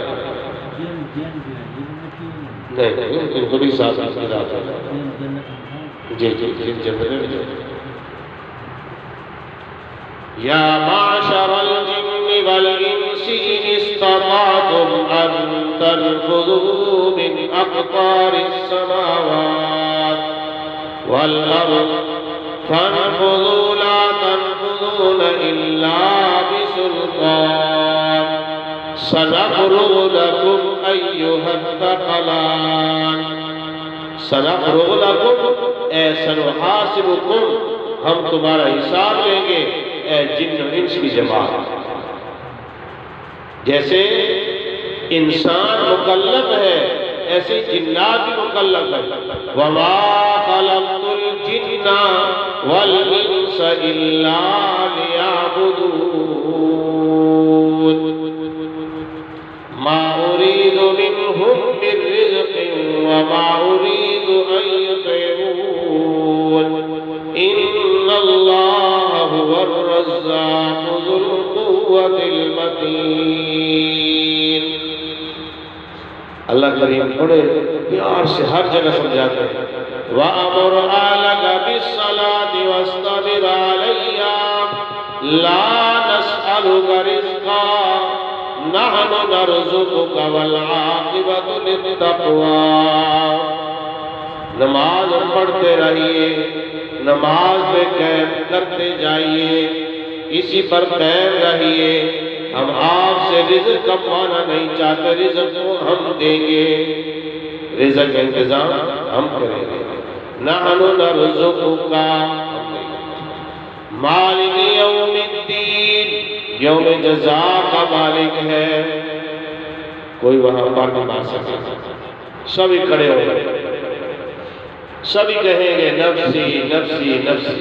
نہیں ان کو بھی حساب کتاب دینا۔ جی جنت میں یا معشر الجن والانس ان استطعتم ان تنفذوا من اقطار السماوات والارض فانفذوا لا تنفذون الا بسلطان سنفرغ لكم ايها الثقلان، سنفرغ لكم اے سنحاسبكم، ہم تمہارا حساب لیں گے اے جن و انس کی جماعت۔ جیسے انسان مکلف ہے ایسے جنات بھی مکلف ہے۔ وَمَا خَلَقْتُ الْجِنَّ وَالْإِنسَ إِلَّا لِيَعْبُدُونَ مَا أُرِيدُ مِنْهُمْ مِنْ رِزْقٍ وَمَا أُرِيدُ أَنْ يُطْعِمُونِ إِنَّ اللَّهَ هُوَ الرَّزَّاقُ ذُو الْقُوَّةِ الْمَتِينُ۔ اللہ کریم بڑے پیار سے ہر جگہ سمجھاتے ہیں وَأَمُرْ أَهْلَكَ بِالصَّلَاةِ وَاسْطَبِرْ عَلَيْهَا لَا نَسْأَلُكَ رِزْقًا نَحْنُ نَرْزُقُكَ وَالْعَاقِبَةُ لِلتَّقْوَىٰ۔ نماز پڑھتے رہیے، نماز میں قائم کرتے جائیے، اسی پر قائم رہیے۔ ہم آپ سے رزق کمانا نہیں چاہتے، رزق کو ہم دیں گے، رزق کا انتظام ہم کریں گے۔ نحن نرزقک، مالک یوم الدین، یوم جزا کا مالک ہے۔ کوئی وہاں پر نہیں مار سکتا، سبھی کھڑے ہو گئے، سبھی کہیں گے نفسی نفسی نفسی۔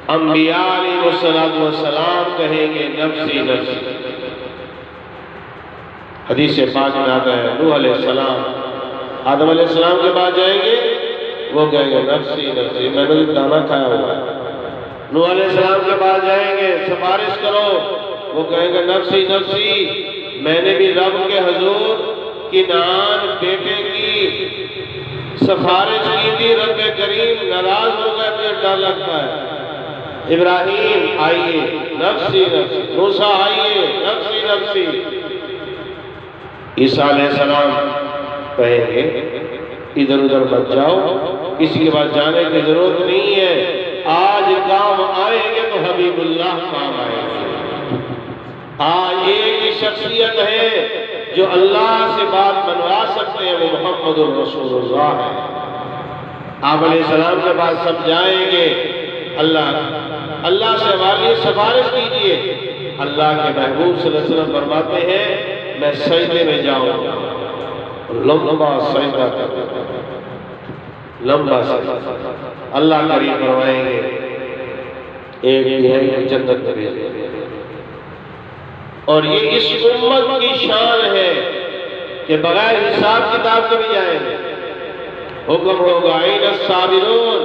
انبیاء علیہ السلام کہیں گے نفسی نفسی۔ حدیث پاک میں آتا ہے نوح علیہ السلام آدم علیہ السلام کے بعد جائیں گے، وہ کہیں گے نفسی نفسی، میں نے دانا کھایا ہوا ہے۔ نوح علیہ السلام کے بعد جائیں گے سفارش کرو، وہ کہیں گے نفسی نفسی، میں نے بھی رب کے حضور کنعان بیٹے کی سفارش کی تھی، رب کریم ناراض ہو گئے، مجھے ڈر لگتا ہے۔ ابراہیم آئیے نفسی نفسی، موسیٰ آئیے نفسی نفسی۔ عیسیٰ علیہ السلام کہیں گے ادھر ادھر مت جاؤ، کسی کے پاس جانے کی ضرورت نہیں ہے، آج کام آئیں گے تو حبیب اللہ کام آئیں گے۔ آج ایک ہی شخصیت ہے جو اللہ سے بات منوا سکتے ہیں، وہ محمد الرسول اللہ ہے۔ آپ علیہ السلام کے پاس سب جائیں گے، اللہ سے ہماری سفارش کیجئے۔ اللہ کے محبوب صلی اللہ علیہ وسلم فرماتے ہیں میں سجدے میں جاؤں گا، لمبا سجدہ کروں، لمبا سجدہ۔ اللہ کریم فرمائیں گے ایک ہے جنت میں بھیجیں گے۔ اور یہ اس امت کی شان ہے کہ بغیر حساب کتاب کے بھی جائیں گے۔ حکم ہوگا این الصابرون،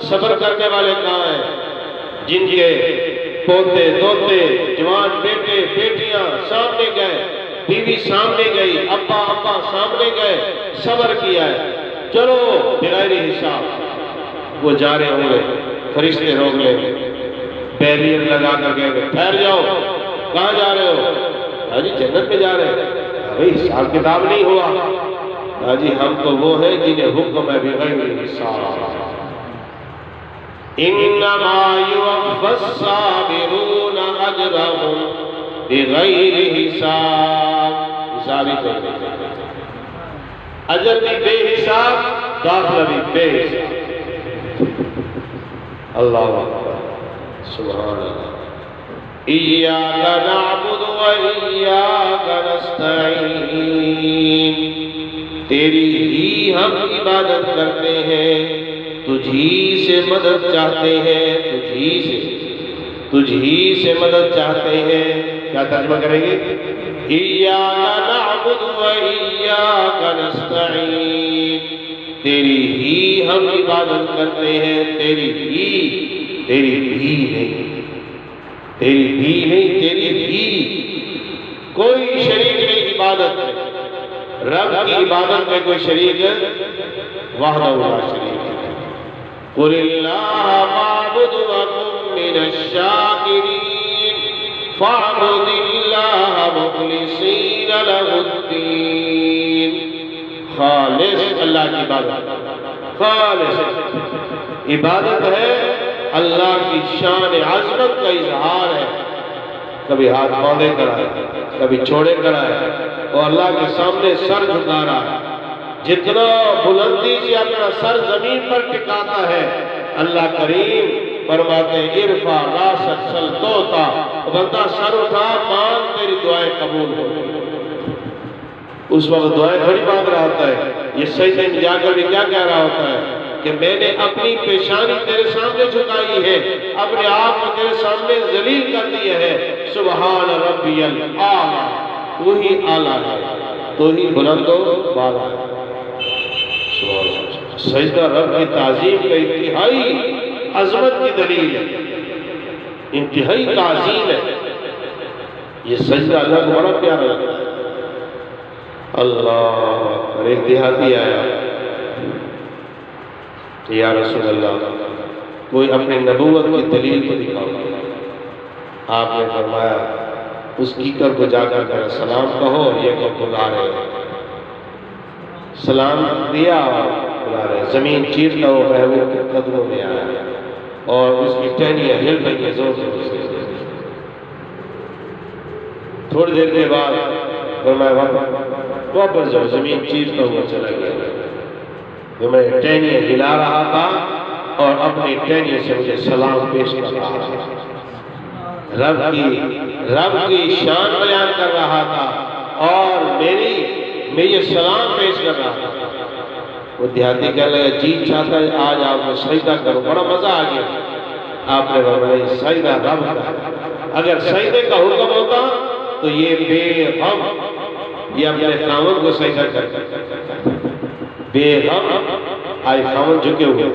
صبر کرنے والے کہاں ہیں؟ جن کے پوتے دوتے جوان بیٹے بیٹیاں سامنے گئے، بیوی سامنے گئی، ابا ابا سامنے گئے، صبر کیا ہے، چلو بغیر حساب۔ وہ جا رہے ہوں گے، فرشتے روک لیں گے، بیریر لگا کر کہیں گے ٹھہر جاؤ، کہاں جا رہے ہو؟ ہاں جی جنت میں جا رہے ہیں۔ بھائی حساب کتاب نہیں ہوا۔ ہاں جی ہم تو وہ ہیں جنہیں حکم ہے بغیر حساب۔ انما یوفی الصابرون اجرهم بغیر حساب۔ حساب ہی کوئی نہیں، اجر بھی بے حساب، داخلہ بھی بے حساب۔ اللہ اکبر، سبحان اللہ۔ ایاک نعبد و ایاک نستعین، تیری ہی ہم عبادت کرتے ہیں، تجھی سے مدد چاہتے ہیں، تجھی سے مدد چاہتے ہیں۔ کیا ترجمہ کریں گے؟ ایاک نعبد و ایاک نستعین، تیری ہی ہم عبادت کرتے ہیں، تیری بھی کوئی شریک نہیں عبادت میں۔ رب کی عبادت میں کوئی شریک وحدہ لا شریک ہے۔ قل اللہ فاعبد وکن من الشاکرین، فاعبد اللہ مخلصین لہ الدین۔ خالص اللہ کی عبادت، خالص عبادت ہے، اللہ کی شان عظمت کا اظہار ہے۔ کبھی ہاتھ باندھے کرائے، کبھی چھوڑے کرائے، اور اللہ کے سامنے سر جھکا رہا ہے۔ جتنا بلندی سے اپنا سر زمین پر ٹکاتا ہے، اللہ کریم فرماتے ہیں ارفع راسک سل توتا، بندہ سر اٹھا مانگ تیری دعائیں قبول ہو۔ اس وقت دعائیں تھوڑی مانگ رہا ہوتا ہے، یہ سجدے میں جا کر بھی کیا کہہ رہا ہوتا ہے کہ میں نے اپنی پیشانی تیرے سامنے جھکائی ہے، اپنے آپ کو تیرے سامنے ذلیل کر دیا ہے۔ سبحان ربی الاعلیٰ، تو ہی اعلیٰ ہے، تو ہی بلند و بالا ہے۔ سجدہ رب کی تعظیم کا انتہائی عظمت کی دلیل ہے، انتہائی تعظیم ہے۔ یہ سجدہ اللہ کو بڑا پیارا لگتا ہے۔ اللہ، اور ایک دیہاتی آیا، یا رسول اللہ کوئی اپنی نبوت کی دلیل کو دکھاؤ۔ آپ نے فرمایا اس کیکر کو جا کر میرا سلام کہو، اور یہ کہ بلا رہے ہیں۔ سلام دیا اور بلا رہے ہیں۔ زمین چیرتا ہو محبوب کے قدموں میں آیا، اور اس کی ٹہنیاں ہل رہی ہیں زور زور سے۔ تھوڑی دیر کے بعد فرمایا واپس جاؤ، زمین چیرتا ہوا چلا گیا۔ میں ٹہنیاں ہلا رہا تھا اور اپنی ٹہنیوں سے مجھے سلام پیش کر رہا تھا، رب کی شان بیان کر رہا تھا، اور میں یہ سلام پیش کر رہا تھا۔ وہ دیہاتی کہنے لگا جی چاہتا ہے آج آپ کو سجدہ کرو، بڑا مزہ آ گیا۔ آپ نے فرمایا سجدہ رب کا، اگر سجدے کا حکم ہوتا تو یہ بے غم یہ اپنے خاوند کو سجدہ کرتا۔ بے غم آئی خاوند جھکے ہوئے،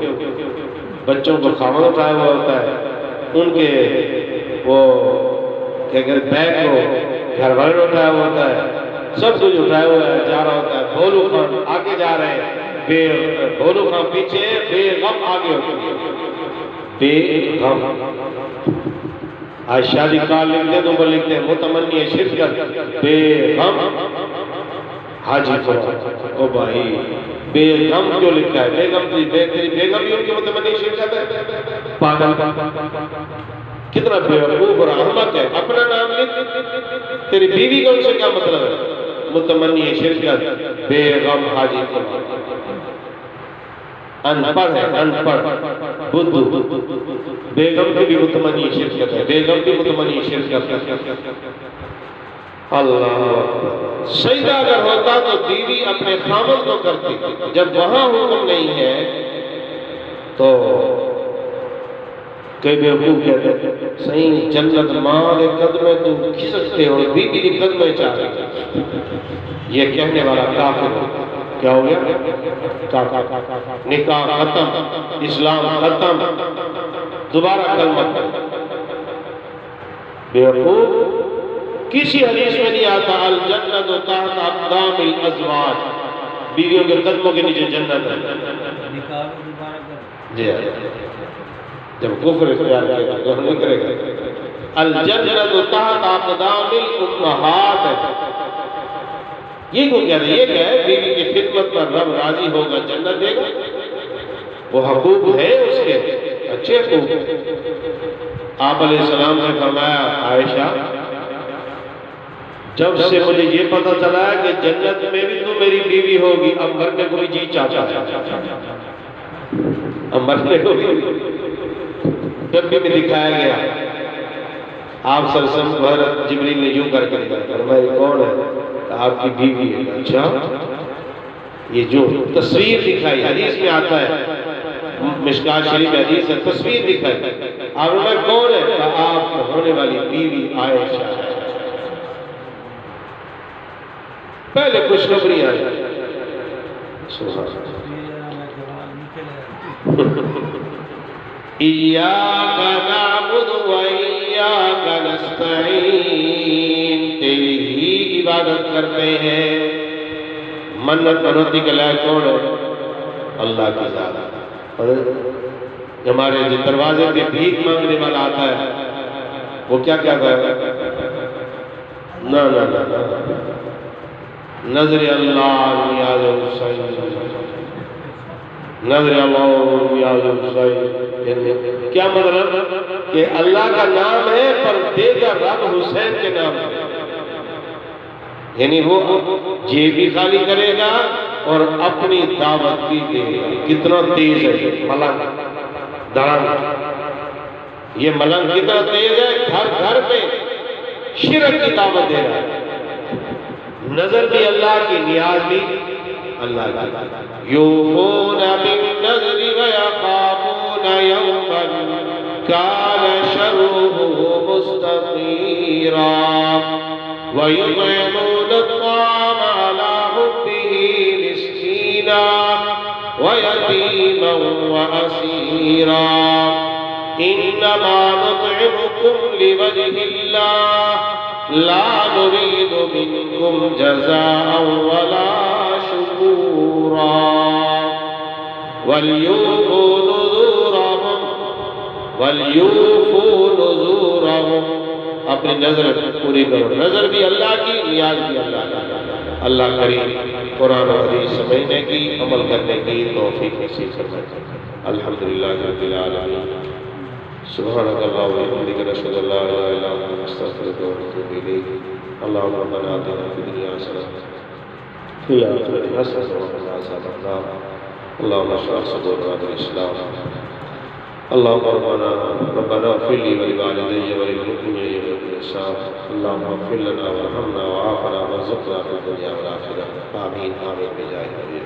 بچوں کو خاوند اٹھایا ہوا ہوتا ہے، ان کے وہ کیا کہتے بیگ کو گھر والے اٹھایا ہوا ہوتا ہے، سب کچھ اٹھایا ہوا ہے، جا رہا ہوتا ہے۔ بھولو خان آگے جا رہے ہیں، بھولو خان پیچھے، بے غم آگے ہوتی ہے، بے غم۔ آج شادی کارڈ لکھتے تو وہ لکھتے ہیں متمنی شرکت بے غم حاجی فرات۔ او بھائی بے غم کیوں لکھا ہے؟ بے غم تیری بے غم بھی ان کی متمنی شرکت ہے؟ پاگل کتنا بے وقوف اور احمق ہے، اپنا نام لکھ، تیری بیوی کا ان سے کیا مطلب ہے؟ متمنی شرکت بے غم حاجی فرات۔ ان پڑھ ہے، ان پڑھ بدھو، بیگم کی بھی متمنی شرکت ہے، بیگم کی متمنی شرکت ہے۔ اللہ، سجدہ اگر ہوتا تو بیوی اپنے خامد کو کرتی، جب وہاں حکم نہیں ہے تو کئی بیوقوف کہتے ہیں صحیح جنت ماں کے قدمیں تو کھسکتے ہو، بیوی کی قدمیں چاہ رہے، یہ کہنے والا کافر ہو۔ کیا ہو گیا؟ نکاح ختم، اسلام ختم، دوبارہ کلمہ بیوقوف۔ کسی حدیث میں نہیں آتا الجنت تحت اقدام الازواج، بیویوں کے قدموں کے نیچے جنت ہے۔ جی جب کفر اختیار کیا تو نہیں کرے گا۔ الجنت تحت اقدام الامہات ہے۔ یہ کو کہہ رہے ہیں، یہ کہ ہے بیوی کی خدمت پر رب راضی ہوگا جنت دے گا، وہ حقوق ہے اس کے اچھے حقوق۔ آپ علیہ السلام نے فرمایا عائشہ جب سے مجھے یہ پتہ چلا ہے کہ جنت میں بھی تو میری بیوی ہوگی، اب مرنے کو بھی جی چاہتا ہے، اب مرنے کو بھی ڈبے میں دکھایا گیا۔ آپ صلی اللہ علیہ وسلم حضرت جبریل نے یوں کر کے دکھایا، فرمایا یہ کون ہے؟ آپ کی بیوی ہے۔ اچھا، یہ جو تصویر دکھائی حدیث میں آتا ہے، مشکات شریف حدیث ہے، تصویر دکھائی، آپ نے کون ہے؟ کہا آپ ہونے والی بیوی عائشہ ہے۔ پہلے خوشخبری آئی، ایاک نعبد و ایاک نستعین، تیری ہی عبادت کرتے ہیں۔ منت منوتی کے لائق کون ہے؟ اللہ کی ذات۔ اور ہمارے جو دروازے پہ بھیک مانگنے والا آتا ہے وہ کیا کہتا ہے؟ نا نا نا نا نظر اللہ نیاز حسین، نظر اللہ نیاز حسین۔ کیا مطلب؟ کہ اللہ کا نام ہے پر دے گا رب حسین کے نام ہے، یعنی وہ جیب بھی خالی کرے گا اور اپنی دعوت بھی دے گا۔ کتنا تیز ہے یہ ملنگ دڑنگ، یہ ملنگ کتنا تیز ہے، گھر گھر پہ شرک کی دعوت دے رہا ہے۔ نظر بھی اللہ کی، نیاز بھی اللہ کی۔ یوفون بالنذر ویخافون یوما کان شرہ مستطیرا وَيُطْعِمُونَ الطَّعَامَ عَلَى حُبِّهِ مِسْكِينًا وَيَتِيمًا وَأَسِيرًا إِنَّمَا نُطْعِمُكُمْ لِوَجْهِ اللَّهِ لَا نُرِيدُ مِنكُمْ جَزَاءً وَلَا شُكُورًا وَلْيُوفُوا نُذُورَهُمْ، اپنی نظر پوری کرو۔ نظر بھی اللہ کی، نیاز بھی اللہ کی۔ اللہ کریم قرآن و حدیث سمجھنے کی، عمل کرنے کی توفیق نصیب فرمائے۔ الحمدللہ رب العالمین۔ سبحانک اللہم و بحمدک، نشہد ان لا الہ الا انت، نستغفرک و نتوب الیک۔ اللہم ربنا آتنا فی الدنیا حسنۃ وفی الآخرۃ حسنۃ وقنا عذاب النار۔ اللہم اشرح صدورنا بالاسلام۔ اللهم ربنا اغفر لي ولوالدي وللمؤمنين يوم الحساب۔ اللهم اغفر لنا وارحمنا وعافنا وارزقنا في الدنيا والآخرة، آمين آمين بجاه النبي۔